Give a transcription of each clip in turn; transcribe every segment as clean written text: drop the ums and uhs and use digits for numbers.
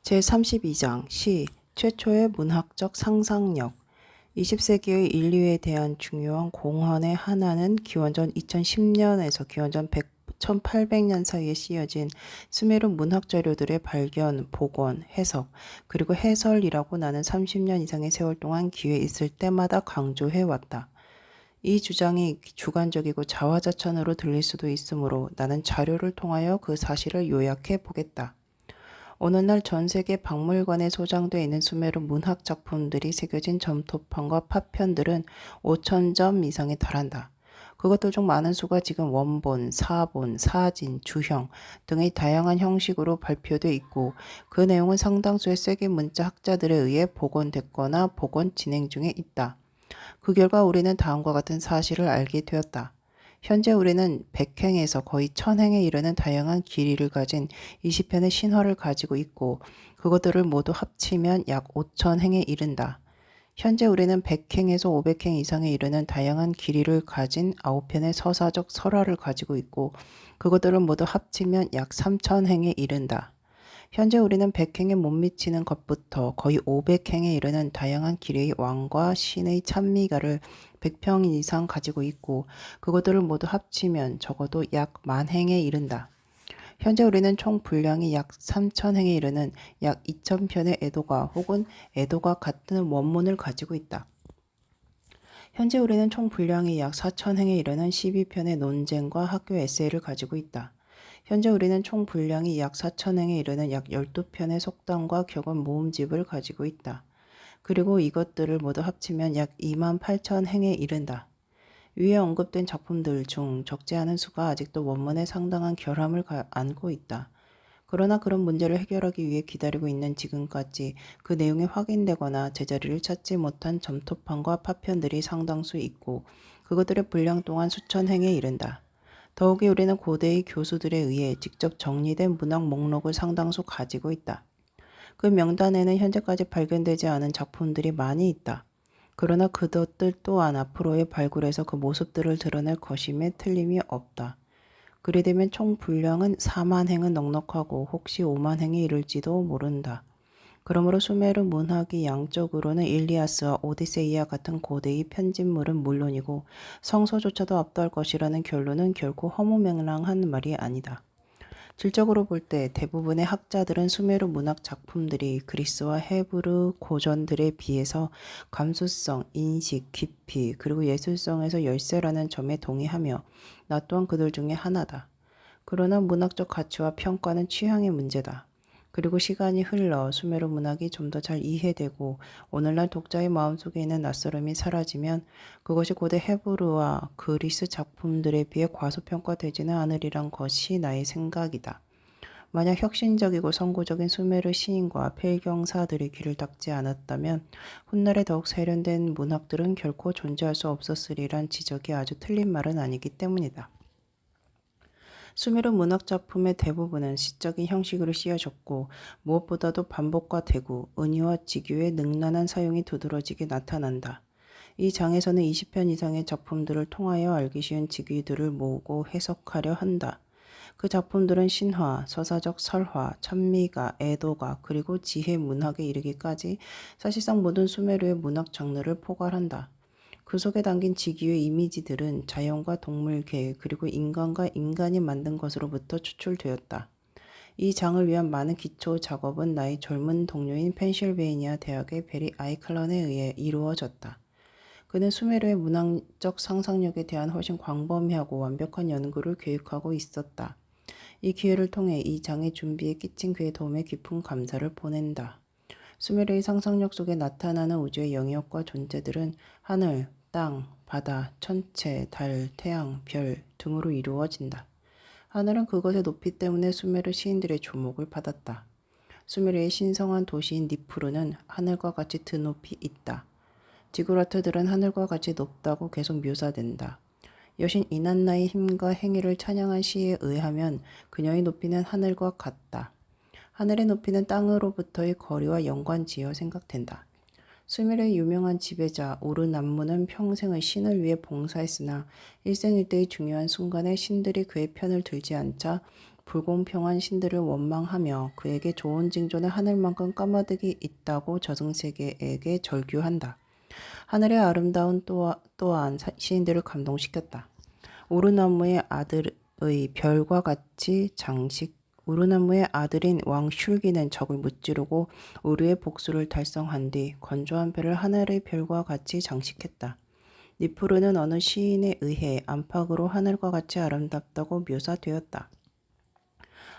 제32장 시 최초의 문학적 상상력 20세기의 인류에 대한 중요한 공헌의 하나는 기원전 2010년에서 기원전 1800년 사이에 쓰여진 수메르 문학 자료들의 발견, 복원, 해석, 그리고 해설이라고 나는 30년 이상의 세월 동안 기회 있을 때마다 강조해왔다. 이 주장이 주관적이고 자화자찬으로 들릴 수도 있으므로 나는 자료를 통하여 그 사실을 요약해 보겠다. 오늘날 전 세계 박물관에 소장되어 있는 수메르 문학 작품들이 새겨진 점토판과 파편들은 5,000점 이상에 달한다. 그것들 중 많은 수가 지금 원본, 사본, 사진, 주형 등의 다양한 형식으로 발표되어 있고 그 내용은 상당수의 세계 문자 학자들에 의해 복원됐거나 복원 진행 중에 있다. 그 결과 우리는 다음과 같은 사실을 알게 되었다. 현재 우리는 100행에서 거의 1000행에 이르는 다양한 길이를 가진 20편의 신화를 가지고 있고 그것들을 모두 합치면 약 5000행에 이른다. 현재 우리는 100행에서 500행 이상에 이르는 다양한 길이를 가진 9편의 서사적 설화를 가지고 있고 그것들을 모두 합치면 약 3000행에 이른다. 현재 우리는 100행에 못 미치는 것부터 거의 500행에 이르는 다양한 길이의 왕과 신의 찬미가를 100평 이상 가지고 있고 그것들을 모두 합치면 적어도 약 10,000행에 이른다. 현재 우리는 총 분량이 약 3000행에 이르는 약 2000편의 애도가 혹은 애도가 같은 원문을 가지고 있다. 현재 우리는 총 분량이 약 4000행에 이르는 12편의 논쟁과 학교 에세이를 가지고 있다. 현재 우리는 총 분량이 약 4000행에 이르는 약 12편의 속담과 격언 모음집을 가지고 있다. 그리고 이것들을 모두 합치면 약 28,000행에 이른다. 위에 언급된 작품들 중 적지 않은 수가 아직도 원문에 상당한 결함을 안고 있다. 그러나 그런 문제를 해결하기 위해 기다리고 있는 지금까지 그 내용이 확인되거나 제자리를 찾지 못한 점토판과 파편들이 상당수 있고 그것들의 분량 또한 수천 행에 이른다. 더욱이 우리는 고대의 교수들에 의해 직접 정리된 문학 목록을 상당수 가지고 있다. 그 명단에는 현재까지 발견되지 않은 작품들이 많이 있다. 그러나 그것들 또한 앞으로의 발굴에서 그 모습들을 드러낼 것임에 틀림이 없다. 그리 되면 총 분량은 4만 행은 넉넉하고 혹시 5만 행에 이를지도 모른다. 그러므로 수메르 문학이 양적으로는 일리아스와 오디세이와 같은 고대의 편집물은 물론이고 성서조차도 압도할 것이라는 결론은 결코 허무맹랑한 말이 아니다. 질적으로 볼 때 대부분의 학자들은 수메르 문학 작품들이 그리스와 헤브르 고전들에 비해서 감수성, 인식, 깊이, 그리고 예술성에서 열세라는 점에 동의하며 나 또한 그들 중에 하나다. 그러나 문학적 가치와 평가는 취향의 문제다. 그리고 시간이 흘러 수메르 문학이 좀 더 잘 이해되고 오늘날 독자의 마음속에 있는 낯설음이 사라지면 그것이 고대 헤브르와 그리스 작품들에 비해 과소평가되지는 않으리란 것이 나의 생각이다. 만약 혁신적이고 선구적인 수메르 시인과 필경사들이 귀를 닫지 않았다면 훗날에 더욱 세련된 문학들은 결코 존재할 수 없었으리란 지적이 아주 틀린 말은 아니기 때문이다. 수메르 문학 작품의 대부분은 시적인 형식으로 씌어졌고 무엇보다도 반복과 대구, 은유와 직유의 능란한 사용이 두드러지게 나타난다. 이 장에서는 20편 이상의 작품들을 통하여 알기 쉬운 직유들을 모으고 해석하려 한다. 그 작품들은 신화, 서사적 설화, 찬미가, 애도가, 그리고 지혜 문학에 이르기까지 사실상 모든 수메르의 문학 장르를 포괄한다. 그 속에 담긴 직유의 이미지들은 자연과 동물계 그리고 인간과 인간이 만든 것으로부터 추출되었다. 이 장을 위한 많은 기초 작업은 나의 젊은 동료인 펜실베이니아 대학의 베리 아이클런에 의해 이루어졌다. 그는 수메르의 문학적 상상력에 대한 훨씬 광범위하고 완벽한 연구를 계획하고 있었다. 이 기회를 통해 이 장의 준비에 끼친 그의 도움에 깊은 감사를 보낸다. 수메르의 상상력 속에 나타나는 우주의 영역과 존재들은 하늘, 땅, 바다, 천체, 달, 태양, 별 등으로 이루어진다. 하늘은 그것의 높이 때문에 수메르 시인들의 주목을 받았다. 수메르의 신성한 도시인 니프루는 하늘과 같이 드높이 있다. 지구라트들은 하늘과 같이 높다고 계속 묘사된다. 여신 이난나의 힘과 행위를 찬양한 시에 의하면 그녀의 높이는 하늘과 같다. 하늘의 높이는 땅으로부터의 거리와 연관지어 생각된다. 수메르의 유명한 지배자 오르남무는 평생을 신을 위해 봉사했으나 일생일대의 중요한 순간에 신들이 그의 편을 들지 않자 불공평한 신들을 원망하며 그에게 좋은 징조는 하늘만큼 까마득이 있다고 저승세계에게 절규한다. 하늘의 아름다운 또한 시인들을 감동시켰다. 우르나무의 우르나무의 아들인 왕 슐기는 적을 무찌르고 우르의 복수를 달성한 뒤 건조한 별을 하늘의 별과 같이 장식했다. 니프르는 어느 시인에 의해 안팎으로 하늘과 같이 아름답다고 묘사되었다.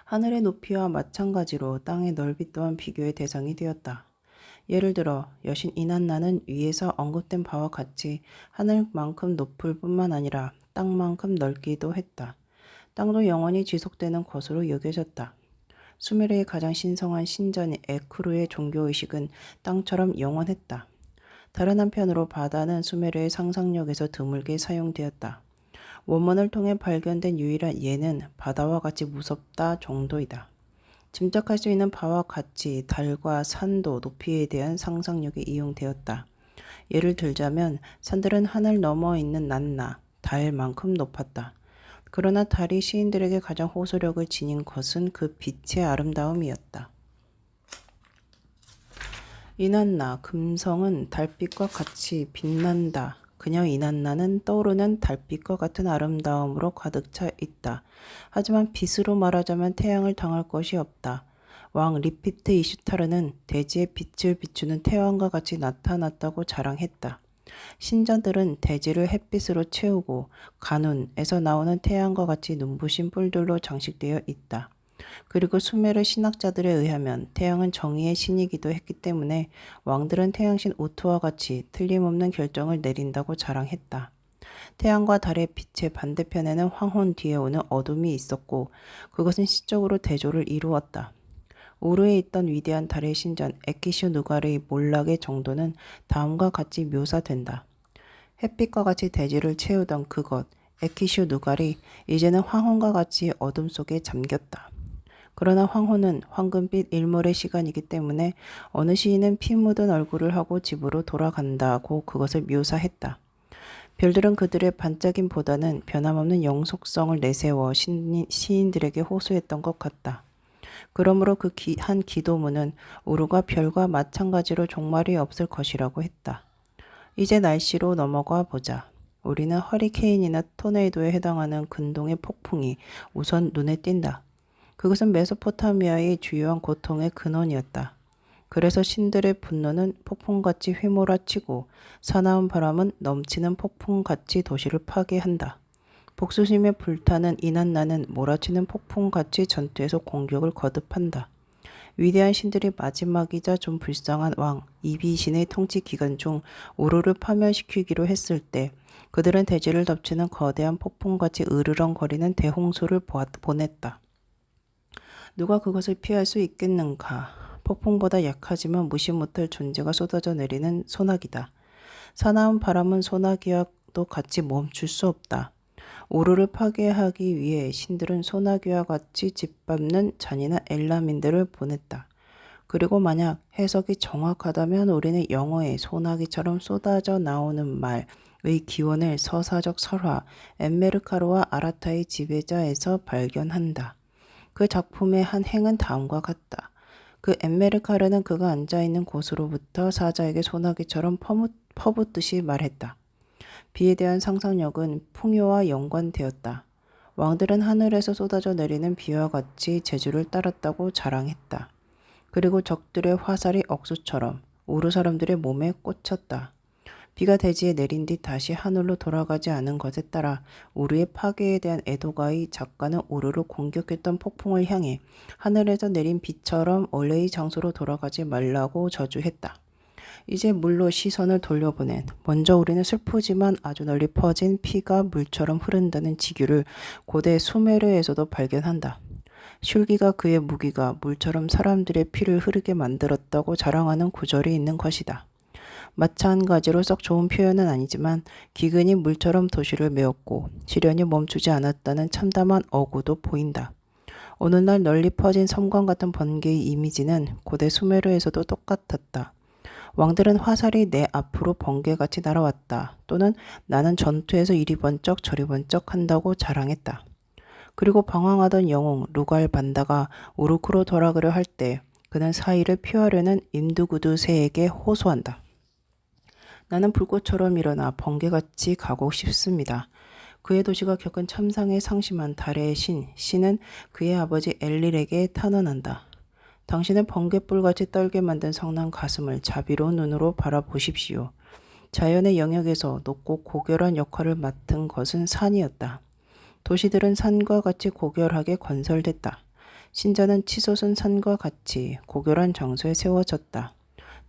하늘의 높이와 마찬가지로 땅의 넓이 또한 비교의 대상이 되었다. 예를 들어 여신 이난나는 위에서 언급된 바와 같이 하늘만큼 높을 뿐만 아니라 땅만큼 넓기도 했다. 땅도 영원히 지속되는 것으로 여겨졌다. 수메르의 가장 신성한 신전 에크루의 종교의식은 땅처럼 영원했다. 다른 한편으로 바다는 수메르의 상상력에서 드물게 사용되었다. 원문을 통해 발견된 유일한 예는 바다와 같이 무섭다 정도이다. 짐작할 수 있는 바와 같이 달과 산도 높이에 대한 상상력이 이용되었다. 예를 들자면 산들은 하늘 너머 있는 난나, 달만큼 높았다. 그러나 달이 시인들에게 가장 호소력을 지닌 것은 그 빛의 아름다움이었다. 이난나, 금성은 달빛과 같이 빛난다. 그녀 이난나는 떠오르는 달빛과 같은 아름다움으로 가득 차 있다. 하지만 빛으로 말하자면 태양을 당할 것이 없다. 왕 리피트 이슈타르는 대지에 빛을 비추는 태양과 같이 나타났다고 자랑했다. 신전들은 대지를 햇빛으로 채우고 가눈에서 나오는 태양과 같이 눈부신 뿔들로 장식되어 있다. 그리고 수메르 신학자들에 의하면 태양은 정의의 신이기도 했기 때문에 왕들은 태양신 우투와 같이 틀림없는 결정을 내린다고 자랑했다. 태양과 달의 빛의 반대편에는 황혼 뒤에 오는 어둠이 있었고 그것은 시적으로 대조를 이루었다. 우르에 있던 위대한 달의 신전 에키슈 누갈의 몰락의 정도는 다음과 같이 묘사된다. 햇빛과 같이 대지를 채우던 그것 에키슈 누갈이 이제는 황혼과 같이 어둠 속에 잠겼다. 그러나 황혼은 황금빛 일몰의 시간이기 때문에 어느 시인은 피 묻은 얼굴을 하고 집으로 돌아간다고 그것을 묘사했다. 별들은 그들의 반짝임보다는 변함없는 영속성을 내세워 시인들에게 호소했던 것 같다. 그러므로 그 한 기도문은 우르가 별과 마찬가지로 종말이 없을 것이라고 했다. 이제 날씨로 넘어가 보자. 우리는 허리케인이나 토네이도에 해당하는 근동의 폭풍이 우선 눈에 띈다. 그것은 메소포타미아의 주요한 고통의 근원이었다. 그래서 신들의 분노는 폭풍같이 휘몰아치고 사나운 바람은 넘치는 폭풍같이 도시를 파괴한다. 복수심에 불타는 이난나는 몰아치는 폭풍같이 전투에서 공격을 거듭한다. 위대한 신들이 마지막이자 좀 불쌍한 왕 이비신의 통치 기간 중 우르를 파멸시키기로 했을 때 그들은 대지를 덮치는 거대한 폭풍같이 으르렁거리는 대홍수를 보냈다. 누가 그것을 피할 수 있겠는가? 폭풍보다 약하지만 무시 못할 존재가 쏟아져 내리는 소나기다. 사나운 바람은 소나기와도 같이 멈출 수 없다. 우르를 파괴하기 위해 신들은 소나기와 같이 짓밟는 잔인한 엘라민들을 보냈다. 그리고 만약 해석이 정확하다면 우리는 영어의 소나기처럼 쏟아져 나오는 말의 기원을 서사적 설화 엠메르카르와 아라타의 지배자에서 발견한다. 그 작품의 한 행은 다음과 같다. 그 엠메르카르는 그가 앉아있는 곳으로부터 사자에게 소나기처럼 퍼붓듯이 말했다. 비에 대한 상상력은 풍요와 연관되었다. 왕들은 하늘에서 쏟아져 내리는 비와 같이 제주를 따랐다고 자랑했다. 그리고 적들의 화살이 억수처럼 우르 사람들의 몸에 꽂혔다. 비가 대지에 내린 뒤 다시 하늘로 돌아가지 않은 것에 따라 우르의 파괴에 대한 애도가의 작가는 우르를 공격했던 폭풍을 향해 하늘에서 내린 비처럼 원래의 장소로 돌아가지 말라고 저주했다. 이제 물로 시선을 돌려보낸 먼저 우리는 슬프지만 아주 널리 퍼진 피가 물처럼 흐른다는 지규를 고대 수메르에서도 발견한다. 슐기가 그의 무기가 물처럼 사람들의 피를 흐르게 만들었다고 자랑하는 구절이 있는 것이다. 마찬가지로 썩 좋은 표현은 아니지만 기근이 물처럼 도시를 메웠고 시련이 멈추지 않았다는 참담한 어구도 보인다. 오늘날 널리 퍼진 섬광 같은 번개의 이미지는 고대 수메르에서도 똑같았다. 왕들은 화살이 내 앞으로 번개같이 날아왔다. 또는 나는 전투에서 이리 번쩍 저리 번쩍 한다고 자랑했다. 그리고 방황하던 영웅 루갈 반다가 우르크로 돌아가려 할 때 그는 사의를 표하려는 임두구두새에게 호소한다. 나는 불꽃처럼 일어나 번개같이 가고 싶습니다. 그의 도시가 겪은 참상에 상심한 달의 신은 그의 아버지 엘릴에게 탄원한다. 당신은 번개불같이 떨게 만든 성난 가슴을 자비로운 눈으로 바라보십시오. 자연의 영역에서 높고 고결한 역할을 맡은 것은 산이었다. 도시들은 산과 같이 고결하게 건설됐다. 신전은 치솟은 산과 같이 고결한 장소에 세워졌다.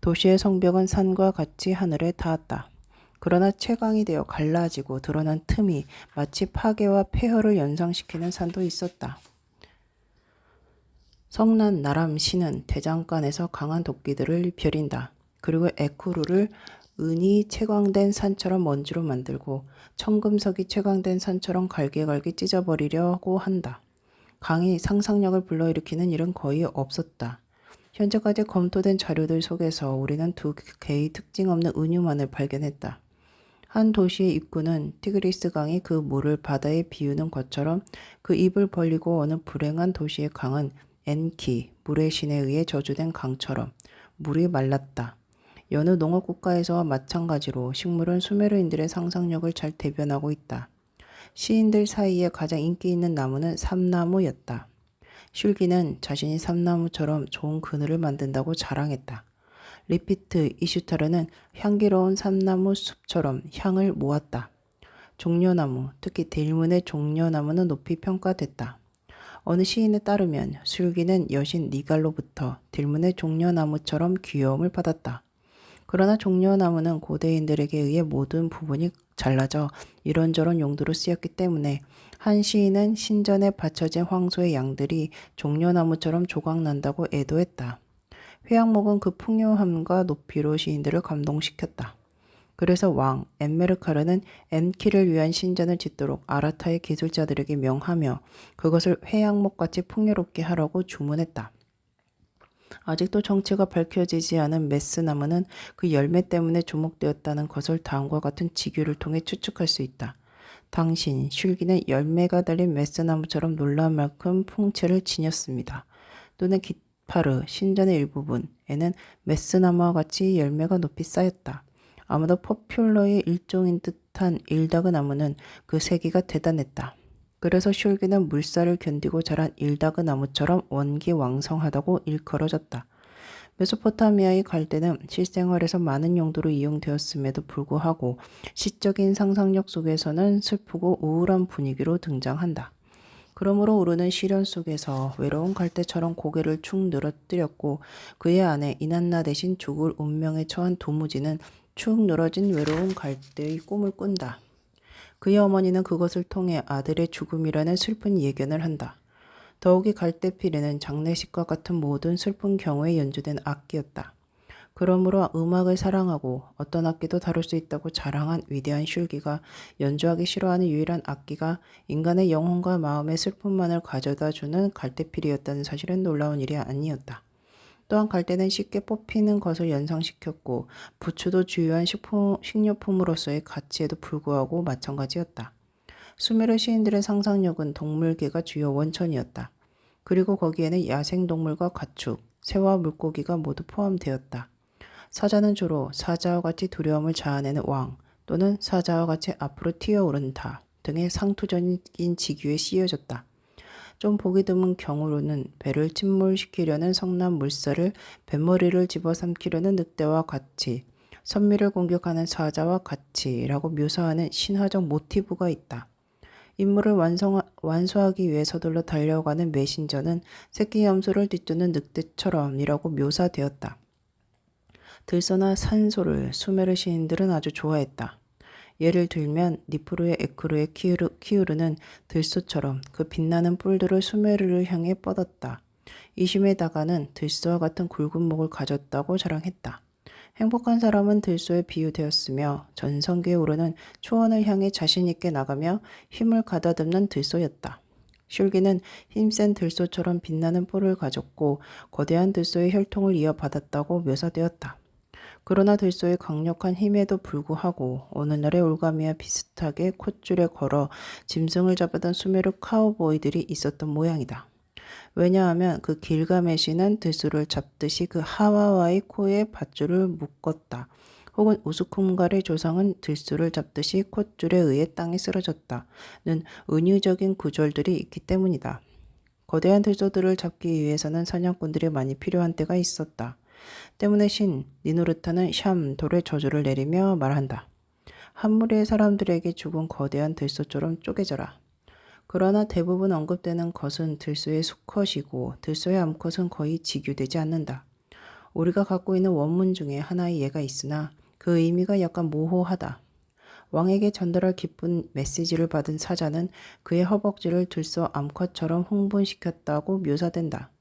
도시의 성벽은 산과 같이 하늘에 닿았다. 그러나 채광이 되어 갈라지고 드러난 틈이 마치 파괴와 폐허를 연상시키는 산도 있었다. 성난 나람 신은 대장간에서 강한 도끼들을 벼린다. 그리고 에쿠르를 은이 채광된 산처럼 먼지로 만들고 청금석이 채광된 산처럼 갈기갈기 찢어버리려고 한다. 강이 상상력을 불러일으키는 일은 거의 없었다. 현재까지 검토된 자료들 속에서 우리는 두 개의 특징 없는 은유만을 발견했다. 한 도시의 입구는 티그리스 강이 그 물을 바다에 비우는 것처럼 그 입을 벌리고 어느 불행한 도시의 강은 엔키, 물의 신에 의해 저주된 강처럼 물이 말랐다. 여느 농업국가에서와 마찬가지로 식물은 수메르인들의 상상력을 잘 대변하고 있다. 시인들 사이에 가장 인기 있는 나무는 삼나무였다. 슐기는 자신이 삼나무처럼 좋은 그늘을 만든다고 자랑했다. 리피트 이슈타르는 향기로운 삼나무 숲처럼 향을 모았다. 종려나무, 특히 딜문의 종려나무는 높이 평가됐다. 어느 시인에 따르면 슐기는 여신 니갈로부터 딜문의 종려나무처럼 귀여움을 받았다. 그러나 종려나무는 고대인들에게 의해 모든 부분이 잘라져 이런저런 용도로 쓰였기 때문에 한 시인은 신전에 바쳐진 황소의 양들이 종려나무처럼 조각난다고 애도했다. 회양목은 그 풍요함과 높이로 시인들을 감동시켰다. 그래서 왕 엠메르카르는 엔키를 위한 신전을 짓도록 아라타의 기술자들에게 명하며 그것을 회양목같이 풍요롭게 하라고 주문했다. 아직도 정체가 밝혀지지 않은 메스나무는 그 열매 때문에 주목되었다는 것을 다음과 같은 지규를 통해 추측할 수 있다. 당신 슐기는 열매가 달린 메스나무처럼 놀라운 만큼 풍채를 지녔습니다. 또는 기파르 신전의 일부분에는 메스나무와 같이 열매가 높이 쌓였다. 아마도 포퓰러의 일종인 듯한 일다그 나무는 그 세기가 대단했다. 그래서 슐기는 물살을 견디고 자란 일다그 나무처럼 원기왕성하다고 일컬어졌다. 메소포타미아의 갈대는 실생활에서 많은 용도로 이용되었음에도 불구하고 시적인 상상력 속에서는 슬프고 우울한 분위기로 등장한다. 그러므로 우르는 시련 속에서 외로운 갈대처럼 고개를 축 늘어뜨렸고 그의 아내 이난나 대신 죽을 운명에 처한 도무지는 축 늘어진 외로운 갈대의 꿈을 꾼다. 그의 어머니는 그것을 통해 아들의 죽음이라는 슬픈 예견을 한다. 더욱이 갈대피리는 장례식과 같은 모든 슬픈 경우에 연주된 악기였다. 그러므로 음악을 사랑하고 어떤 악기도 다룰 수 있다고 자랑한 위대한 슐기가 연주하기 싫어하는 유일한 악기가 인간의 영혼과 마음의 슬픔만을 가져다주는 갈대피리였다는 사실은 놀라운 일이 아니었다. 또한 갈대는 쉽게 뽑히는 것을 연상시켰고 부추도 주요한 식료품으로서의 가치에도 불구하고 마찬가지였다. 수메르 시인들의 상상력은 동물계가 주요 원천이었다. 그리고 거기에는 야생동물과 가축, 새와 물고기가 모두 포함되었다. 사자는 주로 사자와 같이 두려움을 자아내는 왕 또는 사자와 같이 앞으로 튀어오른다 등의 상투적인 직유에 씌워졌다. 좀 보기 드문 경우로는 배를 침몰시키려는 성난 물살을 뱃머리를 집어삼키려는 늑대와 같이 선미를 공격하는 사자와 같이라고 묘사하는 신화적 모티브가 있다. 임무를 완수하기 위해 서둘러 달려가는 메신저는 새끼 염소를 뒤쫓는 늑대처럼이라고 묘사되었다. 들소나 산소를 수메르 시인들은 아주 좋아했다. 예를 들면 니프루의 에크루의 키우르는 들소처럼 그 빛나는 뿔들을 수메르를 향해 뻗었다. 이심에다가는 들소와 같은 굵은 목을 가졌다고 자랑했다. 행복한 사람은 들소에 비유되었으며 전성기에 오르는 초원을 향해 자신있게 나가며 힘을 가다듬는 들소였다. 슐기는 힘센 들소처럼 빛나는 뿔을 가졌고 거대한 들소의 혈통을 이어받았다고 묘사되었다. 그러나 들소의 강력한 힘에도 불구하고 어느 날의 올가미와 비슷하게 콧줄에 걸어 짐승을 잡아던 수메르 카우보이들이 있었던 모양이다. 왜냐하면 그 길가메시는 들소를 잡듯이 그 하와와의 코에 밧줄을 묶었다. 혹은 우스쿰갈의 조상은 들소를 잡듯이 콧줄에 의해 땅에 쓰러졌다는 은유적인 구절들이 있기 때문이다. 거대한 들소들을 잡기 위해서는 사냥꾼들이 많이 필요한 때가 있었다. 때문에 신 니누르타는 샴 돌의 저주를 내리며 말한다. 한 무리의 사람들에게 죽은 거대한 들소처럼 쪼개져라. 그러나 대부분 언급되는 것은 들소의 수컷이고 들소의 암컷은 거의 직유되지 않는다. 우리가 갖고 있는 원문 중에 하나의 예가 있으나 그 의미가 약간 모호하다. 왕에게 전달할 기쁜 메시지를 받은 사자는 그의 허벅지를 들소 암컷처럼 흥분시켰다고 묘사된다.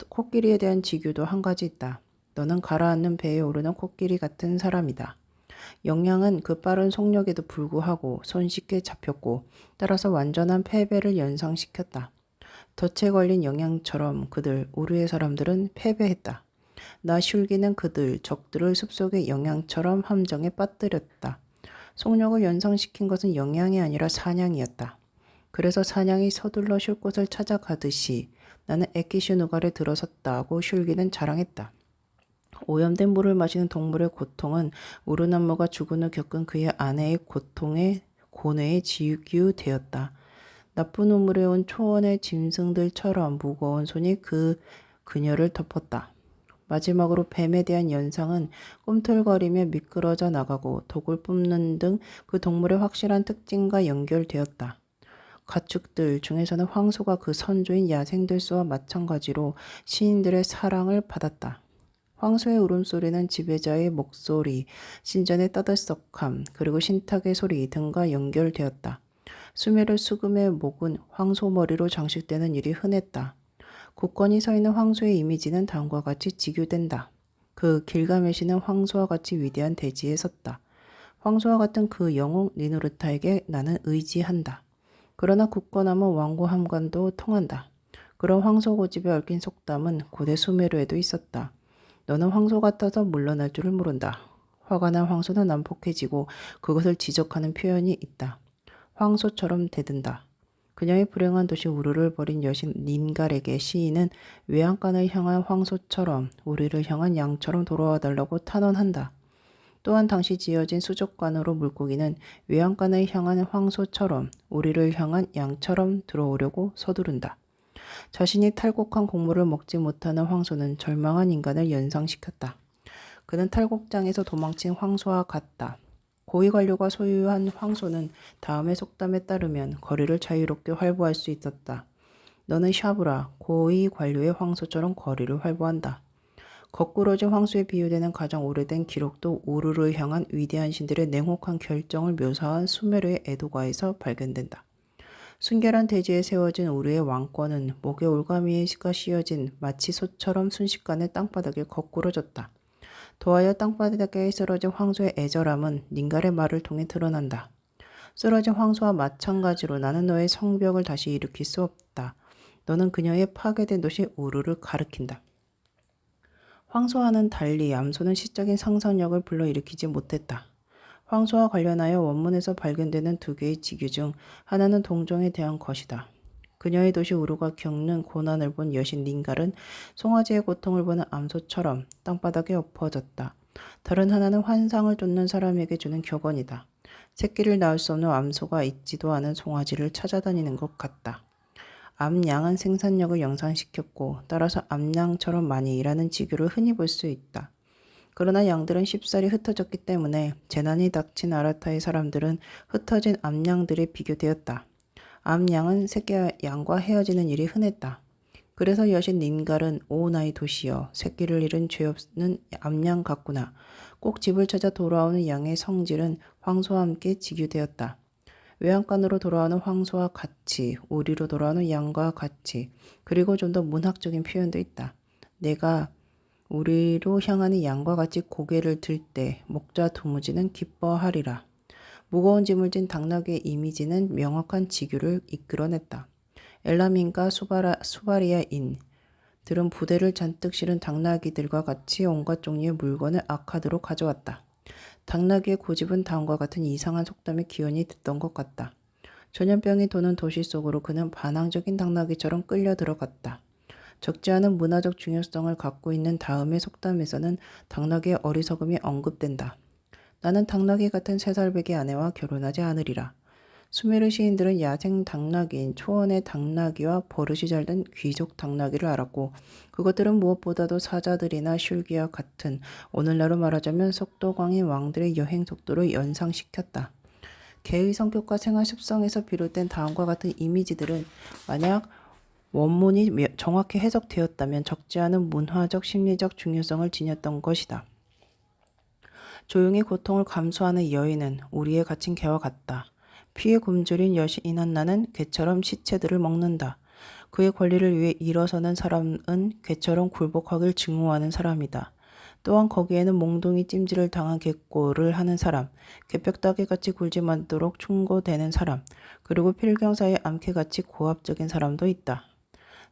코끼리에 대한 직유도 한 가지 있다. 너는 가라앉는 배에 오르는 코끼리 같은 사람이다. 영양은 그 빠른 속력에도 불구하고 손쉽게 잡혔고 따라서 완전한 패배를 연상시켰다. 덫에 걸린 영양처럼 그들 우르의 사람들은 패배했다. 나 슐기는 그들 적들을 숲속의 영양처럼 함정에 빠뜨렸다. 속력을 연상시킨 것은 영양이 아니라 사냥이었다. 그래서 사냥이 서둘러 쉴 곳을 찾아가듯이 나는 에키슈 누가를 들어섰다고 슐기는 자랑했다. 오염된 물을 마시는 동물의 고통은 우르나무가 죽은 후 겪은 그의 아내의 고통의 고뇌에 직유되었다. 나쁜 우물에 온 초원의 짐승들처럼 무거운 손이 그 그녀를 덮었다. 마지막으로 뱀에 대한 연상은 꿈틀거리며 미끄러져 나가고 독을 뿜는 등 그 동물의 확실한 특징과 연결되었다. 가축들 중에서는 황소가 그 선조인 야생들소와 마찬가지로 시인들의 사랑을 받았다. 황소의 울음소리는 지배자의 목소리, 신전의 떠들썩함, 그리고 신탁의 소리 등과 연결되었다. 수메르 수금의 목은 황소 머리로 장식되는 일이 흔했다. 굳건히 서 있는 황소의 이미지는 다음과 같이 직유된다. 그 길가메시는 황소와 같이 위대한 대지에 섰다. 황소와 같은 그 영웅 니누르타에게 나는 의지한다. 그러나 굳건함은 완고함과도 통한다. 그런 황소 고집에 얽힌 속담은 고대 수메르에도 있었다. 너는 황소 같아서 물러날 줄을 모른다. 화가 난 황소는 난폭해지고 그것을 지적하는 표현이 있다. 황소처럼 대든다. 그녀의 불행한 도시 우르를 버린 여신 닌갈에게 시인은 외양간을 향한 황소처럼 우리를 향한 양처럼 돌아와 달라고 탄원한다. 또한 당시 지어진 수족관으로 물고기는 외양간을 향한 황소처럼 우리를 향한 양처럼 들어오려고 서두른다. 자신이 탈곡한 곡물을 먹지 못하는 황소는 절망한 인간을 연상시켰다. 그는 탈곡장에서 도망친 황소와 같다. 고위 관료가 소유한 황소는 다음의 속담에 따르면 거리를 자유롭게 활보할 수 있었다. 너는 샤브라, 고위 관료의 황소처럼 거리를 활보한다. 거꾸로진 황소에 비유되는 가장 오래된 기록도 우르를 향한 위대한 신들의 냉혹한 결정을 묘사한 수메르의 에도가에서 발견된다. 순결한 대지에 세워진 우르의 왕권은 목에 올가미가 씌어진 마치 소처럼 순식간에 땅바닥에 거꾸러졌다. 더하여 땅바닥에 쓰러진 황소의 애절함은 닌갈의 말을 통해 드러난다. 쓰러진 황소와 마찬가지로 나는 너의 성벽을 다시 일으킬 수 없다. 너는 그녀의 파괴된 도시 우르를 가리킨다. 황소와는 달리 암소는 시적인 상상력을 불러일으키지 못했다. 황소와 관련하여 원문에서 발견되는 두 개의 직유 중 하나는 동정에 대한 것이다. 그녀의 도시 우르가 겪는 고난을 본 여신 닌갈은 송아지의 고통을 보는 암소처럼 땅바닥에 엎어졌다. 다른 하나는 환상을 쫓는 사람에게 주는 격언이다. 새끼를 낳을 수 없는 암소가 있지도 않은 송아지를 찾아다니는 것 같다. 암양은 생산력을 영상시켰고 따라서 암양처럼 많이 일하는 직유를 흔히 볼 수 있다. 그러나 양들은 쉽사리 흩어졌기 때문에 재난이 닥친 아라타의 사람들은 흩어진 암양들에 비교되었다. 암양은 새끼 양과 헤어지는 일이 흔했다. 그래서 여신 닌갈은 오 나의 도시여 새끼를 잃은 죄 없는 암양 같구나. 꼭 집을 찾아 돌아오는 양의 성질은 황소와 함께 직유되었다. 외양간으로 돌아오는 황소와 같이 우리로 돌아오는 양과 같이 그리고 좀 더 문학적인 표현도 있다. 내가 우리로 향하는 양과 같이 고개를 들 때 목자 두무지는 기뻐하리라. 무거운 짐을 진 당나귀의 이미지는 명확한 직유를 이끌어냈다. 엘라민과 수바리아인 들은 부대를 잔뜩 실은 당나귀들과 같이 온갖 종류의 물건을 아카드로 가져왔다. 당나귀의 고집은 다음과 같은 이상한 속담에 기원이 듣던 것 같다. 전염병이 도는 도시 속으로 그는 반항적인 당나귀처럼 끌려 들어갔다. 적지 않은 문화적 중요성을 갖고 있는 다음의 속담에서는 당나귀의 어리석음이 언급된다. 나는 당나귀 같은 3살배기 아내와 결혼하지 않으리라. 수메르 시인들은 야생 당나귀인 초원의 당나귀와 버릇이 잘된 귀족 당나귀를 알았고 그것들은 무엇보다도 사자들이나 슐기와 같은 오늘날로 말하자면 속도광인 왕들의 여행 속도를 연상시켰다. 개의 성격과 생활 습성에서 비롯된 다음과 같은 이미지들은 만약 원문이 정확히 해석되었다면 적지 않은 문화적 심리적 중요성을 지녔던 것이다. 조용히 고통을 감수하는 여인은 우리의 갇힌 개와 같다. 피에 굶주린 여신 이난나는 개처럼 시체들을 먹는다. 그의 권리를 위해 일어서는 사람은 개처럼 굴복하길 증오하는 사람이다. 또한 거기에는 몽둥이 찜질을 당한 개꼴을 하는 사람, 개벽다귀같이 굴지 않도록 충고되는 사람, 그리고 필경사의 암캐같이 고압적인 사람도 있다.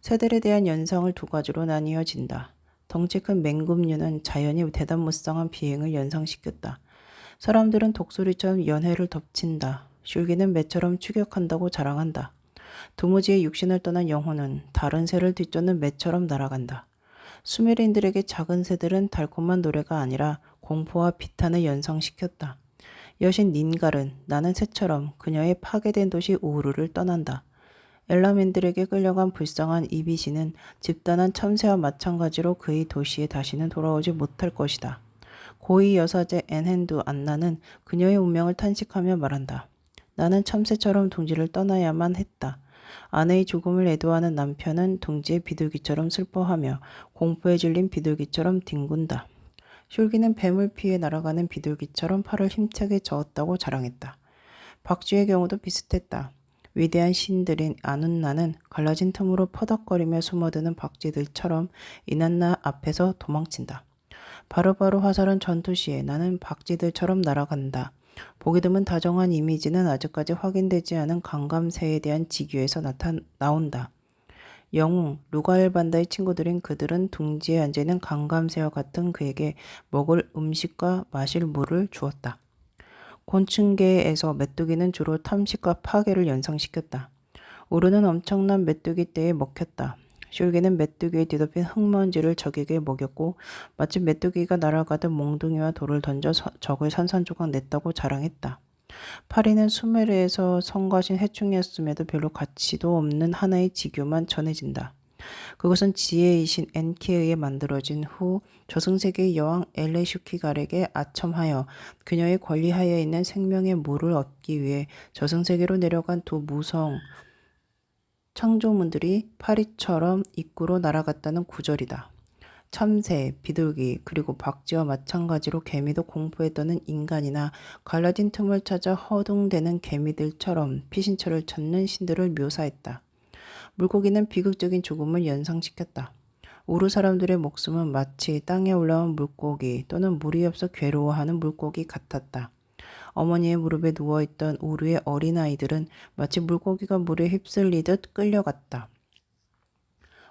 새들에 대한 연상을 2가지로 나뉘어진다. 덩치 큰 맹금류는 자연히 대담무쌍한 비행을 연상시켰다. 사람들은 독수리처럼 연회를 덮친다. 슐기는 매처럼 추격한다고 자랑한다. 도무지의 육신을 떠난 영혼은 다른 새를 뒤쫓는 매처럼 날아간다. 수메르인들에게 작은 새들은 달콤한 노래가 아니라 공포와 비탄을 연상시켰다. 여신 닌갈은 나는 새처럼 그녀의 파괴된 도시 우르를 떠난다. 엘라민들에게 끌려간 불쌍한 이비시는 집단한 참새와 마찬가지로 그의 도시에 다시는 돌아오지 못할 것이다. 고위 여사제 엔헨두 안나는 그녀의 운명을 탄식하며 말한다. 나는 참새처럼 둥지를 떠나야만 했다. 아내의 죽음을 애도하는 남편은 둥지의 비둘기처럼 슬퍼하며 공포에 질린 비둘기처럼 뒹군다. 슐기는 뱀을 피해 날아가는 비둘기처럼 팔을 힘차게 저었다고 자랑했다. 박쥐의 경우도 비슷했다. 위대한 신들인 아눈나는 갈라진 틈으로 퍼덕거리며 숨어드는 박쥐들처럼 이난나 앞에서 도망친다. 바로바로 화살은 전투 시에 나는 박쥐들처럼 날아간다. 보기 드문 다정한 이미지는 아직까지 확인되지 않은 강감새에 대한 직유에서 나온다. 영웅, 루가엘반다의 친구들인 그들은 둥지에 앉아있는 강감새와 같은 그에게 먹을 음식과 마실 물을 주었다. 곤충계에서 메뚜기는 주로 탐식과 파괴를 연상시켰다. 우르는 엄청난 메뚜기 떼에 먹혔다. 슐기는 메뚜기에 뒤덮인 흙먼지를 적에게 먹였고 마치 메뚜기가 날아가듯 몽둥이와 돌을 던져 적을 산산조각 냈다고 자랑했다. 파리는 수메르에서 성가신 해충이었음에도 별로 가치도 없는 하나의 지교만 전해진다. 그것은 지혜의 신 엔키에 의해 만들어진 후 저승세계의 여왕 엘레슈키갈에게 아첨하여 그녀의 권리하에 있는 생명의 물을 얻기 위해 저승세계로 내려간 2 무성 창조문들이 파리처럼 입구로 날아갔다는 구절이다. 참새, 비둘기, 그리고 박쥐와 마찬가지로 개미도 공포에 떠는 인간이나 갈라진 틈을 찾아 허둥대는 개미들처럼 피신처를 찾는 신들을 묘사했다. 물고기는 비극적인 죽음을 연상시켰다. 우르 사람들의 목숨은 마치 땅에 올라온 물고기 또는 물이 없어 괴로워하는 물고기 같았다. 어머니의 무릎에 누워있던 우르의 어린아이들은 마치 물고기가 물에 휩쓸리듯 끌려갔다.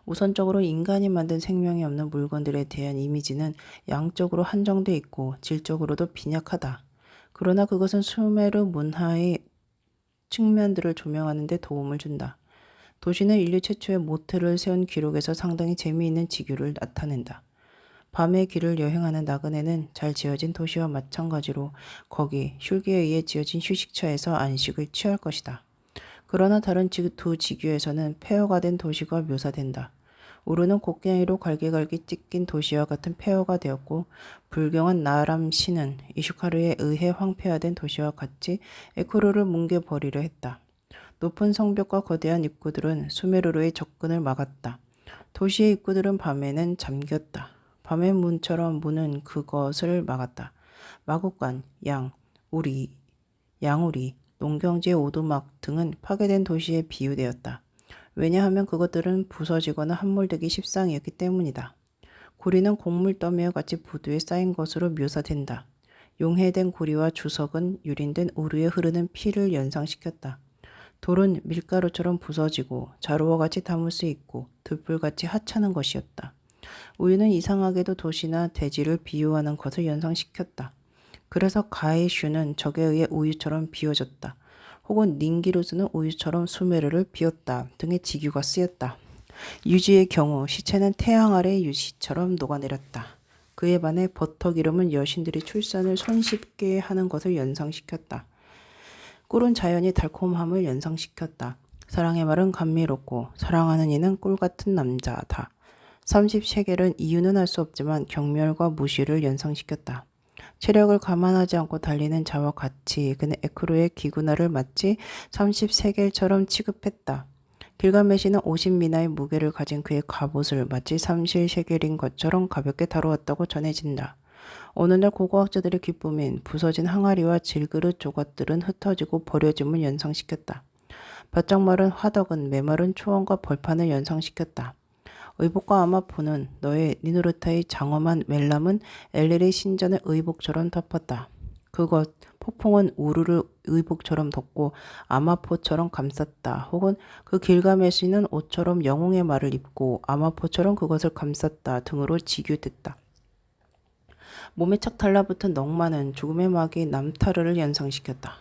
우선적으로 인간이 만든 생명이 없는 물건들에 대한 이미지는 양적으로 한정돼 있고 질적으로도 빈약하다. 그러나 그것은 수메르 문화의 측면들을 조명하는 데 도움을 준다. 도시는 인류 최초의 모텔을 세운 기록에서 상당히 재미있는 지규를 나타낸다. 밤의 길을 여행하는 나그네는 잘 지어진 도시와 마찬가지로 거기 슐기에 의해 지어진 휴식처에서 안식을 취할 것이다. 그러나 다른 2 지규에서는 폐허가 된 도시가 묘사된다. 우르는 곡괭이로 갈기갈기 찢긴 도시와 같은 폐허가 되었고 불경한 나람 신은 이슈카르에 의해 황폐화된 도시와 같이 에코르를 뭉개버리려 했다. 높은 성벽과 거대한 입구들은 수메르로의 접근을 막았다. 도시의 입구들은 밤에는 잠겼다. 밤의 문처럼 문은 그것을 막았다. 마국간, 양우리, 농경지의 오두막 등은 파괴된 도시에 비유되었다. 왜냐하면 그것들은 부서지거나 함몰되기 십상이었기 때문이다. 구리는 곡물더미와 같이 부두에 쌓인 것으로 묘사된다. 용해된 구리와 주석은 유린된 우르에 흐르는 피를 연상시켰다. 돌은 밀가루처럼 부서지고 자루와 같이 담을 수 있고 들불같이 하찮은 것이었다. 우유는 이상하게도 도시나 대지를 비유하는 것을 연상시켰다. 그래서 가에슈는 적에 의해 우유처럼 비워졌다. 혹은 닌기루스는 우유처럼 수메르를 비웠다 등의 직유가 쓰였다. 유지의 경우 시체는 태양 아래 유시처럼 녹아내렸다. 그에 반해 버터기름은 여신들이 출산을 손쉽게 하는 것을 연상시켰다. 꿀은 자연의 달콤함을 연상시켰다. 사랑의 말은 감미롭고 사랑하는 이는 꿀 같은 남자다. 30셰겔은 이유는 알 수 없지만 경멸과 무시를 연상시켰다. 체력을 감안하지 않고 달리는 자와 같이 그는 에크로의 기구나를 마치 30세겔처럼 취급했다. 길가메시는 50미나의 무게를 가진 그의 갑옷을 마치 30세겔인 것처럼 가볍게 다루었다고 전해진다. 오늘날 고고학자들의 기쁨인 부서진 항아리와 질그릇 조각들은 흩어지고 버려짐을 연상시켰다. 바짝 마른 화덕은 메마른 초원과 벌판을 연상시켰다. 의복과 아마포는 너의 니누르타의 장엄한 멜람은 엘렐의 신전을 의복처럼 덮었다. 그것 폭풍은 우르를 의복처럼 덮고 아마포처럼 감쌌다. 혹은 그 길가메시는 옷처럼 영웅의 말을 입고 아마포처럼 그것을 감쌌다 등으로 직유됐다. 몸에 착 달라붙은 넉마는 죽음의 마귀 남타르를 연상시켰다.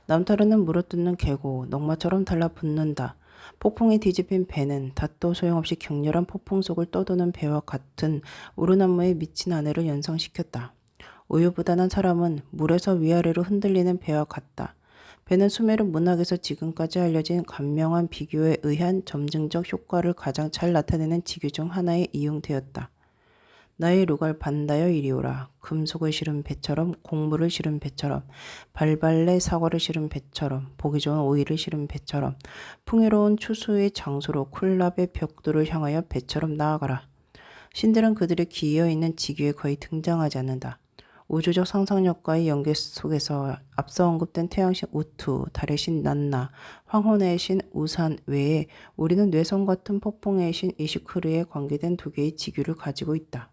남타르는 물어뜯는 개고 넉마처럼 달라붙는다. 폭풍에 뒤집힌 배는 닷도 소용없이 격렬한 폭풍 속을 떠도는 배와 같은 우르나무에 미친 아내를 연상시켰다. 우유부단한 사람은 물에서 위아래로 흔들리는 배와 같다. 배는 수메르 문학에서 지금까지 알려진 간명한 비교에 의한 점증적 효과를 가장 잘 나타내는 지규 중 하나에 이용되었다. 나의 루갈 반다여 이리오라. 금속을 실은 배처럼 곡물을 실은 배처럼 발발레 사과를 실은 배처럼 보기 좋은 오이를 실은 배처럼 풍요로운 추수의 장소로 쿨랍의 벽돌을 향하여 배처럼 나아가라. 신들은 그들의 기이어 있는 직위에 거의 등장하지 않는다. 우주적 상상력과의 연계 속에서 앞서 언급된 태양신 우투, 달의 신 난나, 황혼의 신 우산 외에 우리는 뇌성 같은 폭풍의 신 이시크루에 관계된 두 개의 직위를 가지고 있다.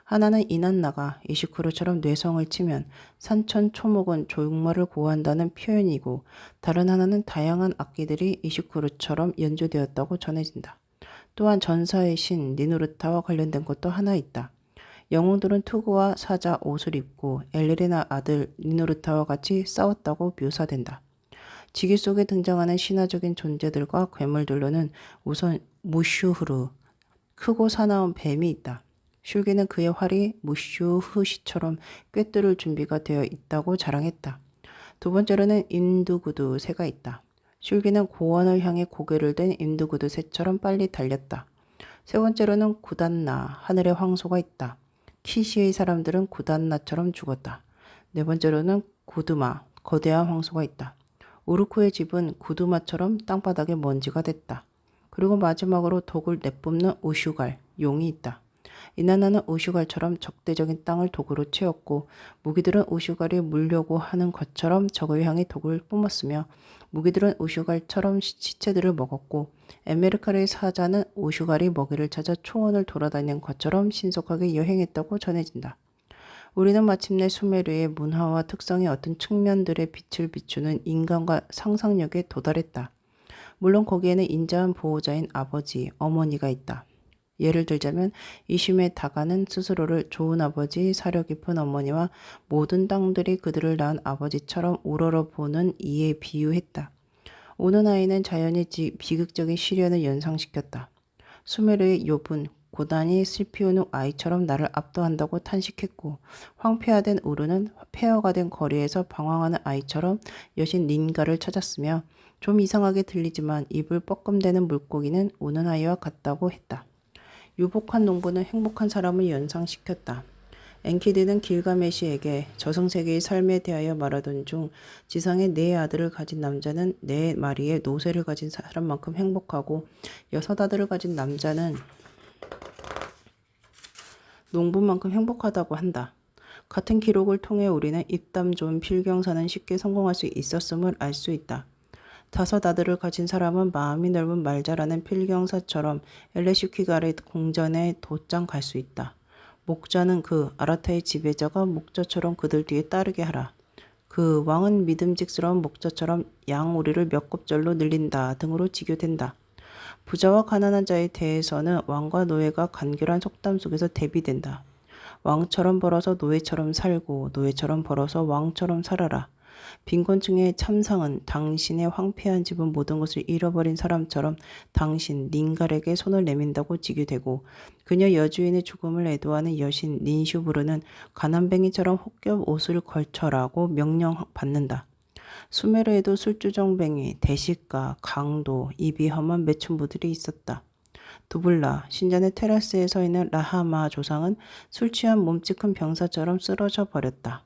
하나는 이난나가 이시크루처럼 뇌성을 치면 산천 초목은 조육말을 고한다는 표현이고 다른 하나는 다양한 악기들이 이시크루처럼 연주되었다고 전해진다. 또한 전사의 신 니누르타와 관련된 것도 하나 있다. 영웅들은 투구와 사자 옷을 입고 엘레리나 아들 니누르타와 같이 싸웠다고 묘사된다. 직위 속에 등장하는 신화적인 존재들과 괴물들로는 우선 무슈흐르, 크고 사나운 뱀이 있다. 슐기는 그의 활이 무슈흐시처럼 꿰뚫을 준비가 되어 있다고 자랑했다. 두 번째로는 인두구두 새가 있다. 슐기는 고원을 향해 고개를 든 인두구두 새처럼 빨리 달렸다. 세 번째로는 구단나, 하늘의 황소가 있다. 키시의 사람들은 구단나처럼 죽었다. 네 번째로는 구드마, 거대한 황소가 있다. 우르쿠의 집은 구드마처럼 땅바닥에 먼지가 됐다. 그리고 마지막으로 독을 내뿜는 우슈갈, 용이 있다. 이나나는 우슈갈처럼 적대적인 땅을 독으로 채웠고 무기들은 우슈갈이 물려고 하는 것처럼 적을 향해 독을 뿜었으며 무기들은 우슈갈처럼 시체들을 먹었고 에메르카르의 사자는 우슈갈이 먹이를 찾아 초원을 돌아다니는 것처럼 신속하게 여행했다고 전해진다. 우리는 마침내 수메르의 문화와 특성의 어떤 측면들의 빛을 비추는 인간과 상상력에 도달했다. 물론 거기에는 인자한 보호자인 아버지, 어머니가 있다. 예를 들자면 이심에 다가는 스스로를 좋은 아버지, 사려 깊은 어머니와 모든 땅들이 그들을 낳은 아버지처럼 우러러보는 이에 비유했다. 오는 아이는 자연의 비극적인 시련을 연상시켰다. 수메르의 욥은 고단히 슬피우는 아이처럼 나를 압도한다고 탄식했고 황폐화된 우르는 폐허가 된 거리에서 방황하는 아이처럼 여신 닌가를 찾았으며 좀 이상하게 들리지만 입을 뻐끔대는 물고기는 우는 아이와 같다고 했다. 유복한 농부는 행복한 사람을 연상시켰다. 엔키드는 길가메시에게 저승세계의 삶에 대하여 말하던 중 지상에 네 아들을 가진 남자는 네 마리의 노새를 가진 사람만큼 행복하고 6 아들을 가진 남자는 농부만큼 행복하다고 한다. 같은 기록을 통해 우리는 입담 좋은 필경사는 쉽게 성공할 수 있었음을 알 수 있다. 5 아들을 가진 사람은 마음이 넓은 말 잘하는 필경사처럼 엘레슈키갈의 궁전에 곧장 갈 수 있다. 목자는 그 아라타의 지배자가 목자처럼 그들 뒤에 따르게 하라. 그 왕은 믿음직스러운 목자처럼 양우리를 몇 곱절로 늘린다 등으로 직유된다. 부자와 가난한 자에 대해서는 왕과 노예가 간결한 속담 속에서 대비된다. 왕처럼 벌어서 노예처럼 살고 노예처럼 벌어서 왕처럼 살아라. 빈곤층의 참상은 당신의 황폐한 집은 모든 것을 잃어버린 사람처럼 당신 닌갈에게 손을 내민다고 직유되고 그녀 여주인의 죽음을 애도하는 여신 닌슈브르는 가난뱅이처럼 혹겹 옷을 걸쳐라고 명령받는다. 수메르에도 술주정뱅이, 대식가, 강도, 입이 험한 매춘부들이 있었다. 두블라, 신전의 테라스에 서 있는 라하마 조상은 술 취한 몸집 큰 병사처럼 쓰러져 버렸다.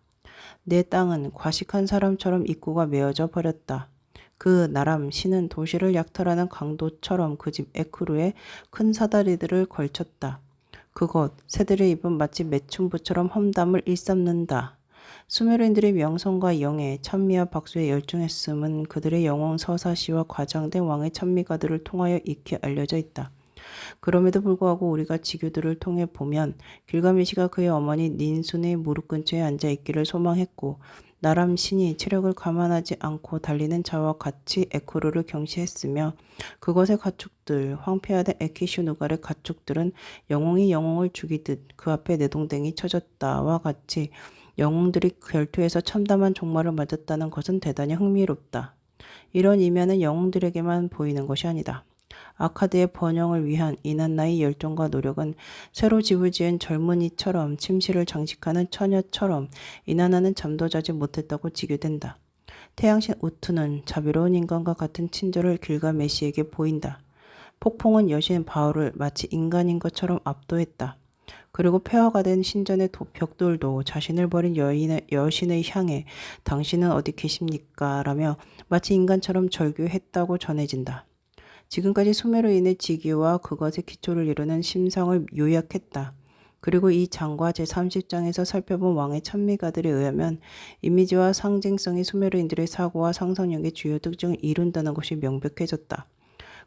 내 땅은 과식한 사람처럼 입구가 메어져 버렸다. 그 나람 신은 도시를 약탈하는 강도처럼 그 집 에크루에 큰 사다리들을 걸쳤다. 그곳 새들의 입은 마치 매춘부처럼 험담을 일삼는다. 수메르인들의 명성과 영예, 찬미와 박수에 열중했음은 그들의 영웅 서사시와 과장된 왕의 찬미가들을 통하여 익히 알려져 있다. 그럼에도 불구하고 우리가 지교들을 통해 보면 길가메시가 그의 어머니 닌순의 무릎 근처에 앉아 있기를 소망했고 나람 신이 체력을 감안하지 않고 달리는 자와 같이 에코르를 경시했으며 그것의 가축들, 황폐하던 에키슈 누갈의 가축들은 영웅이 영웅을 죽이듯 그 앞에 내동댕이 쳐졌다와 같이 영웅들이 결투에서 참담한 종말을 맞았다는 것은 대단히 흥미롭다. 이런 이면은 영웅들에게만 보이는 것이 아니다. 아카드의 번영을 위한 이난나의 열정과 노력은 새로 집을 지은 젊은이처럼 침실을 장식하는 처녀처럼 이난나는 잠도 자지 못했다고 직유된다. 태양신 우투는 자비로운 인간과 같은 친절을 길가메시에게 보인다. 폭풍은 여신 바울을 마치 인간인 것처럼 압도했다. 그리고 폐허가 된 신전의 벽돌도 자신을 버린 여신의 향해 당신은 어디 계십니까? 라며 마치 인간처럼 절규했다고 전해진다. 지금까지 수메르인의 직위와 그것의 기초를 이루는 심성을 요약했다. 그리고 이 장과 제30장에서 살펴본 왕의 찬미가들에 의하면 이미지와 상징성이 수메르인들의 사고와 상상력의 주요 특징을 이룬다는 것이 명백해졌다.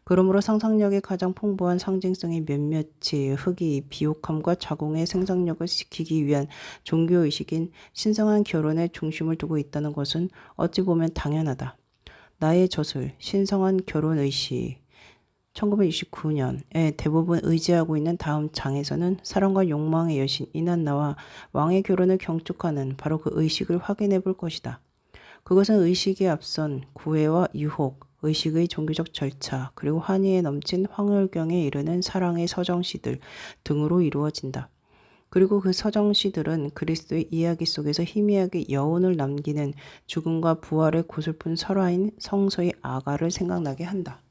그러므로 상상력의 가장 풍부한 상징성이 몇몇이 흑이 비옥함과 자궁의 생산력을 지키기 위한 종교의식인 신성한 결혼에 중심을 두고 있다는 것은 어찌 보면 당연하다. 나의 저술, 신성한 결혼의식 1929년에 대부분 의지하고 있는 다음 장에서는 사랑과 욕망의 여신 이난나와 왕의 결혼을 경축하는 바로 그 의식을 확인해 볼 것이다. 그것은 의식에 앞선 구애와 유혹, 의식의 종교적 절차, 그리고 환희에 넘친 황홀경에 이르는 사랑의 서정시들 등으로 이루어진다. 그리고 그 서정시들은 그리스도의 이야기 속에서 희미하게 여운을 남기는 죽음과 부활의 고슬픈 설화인 성소의 아가를 생각나게 한다.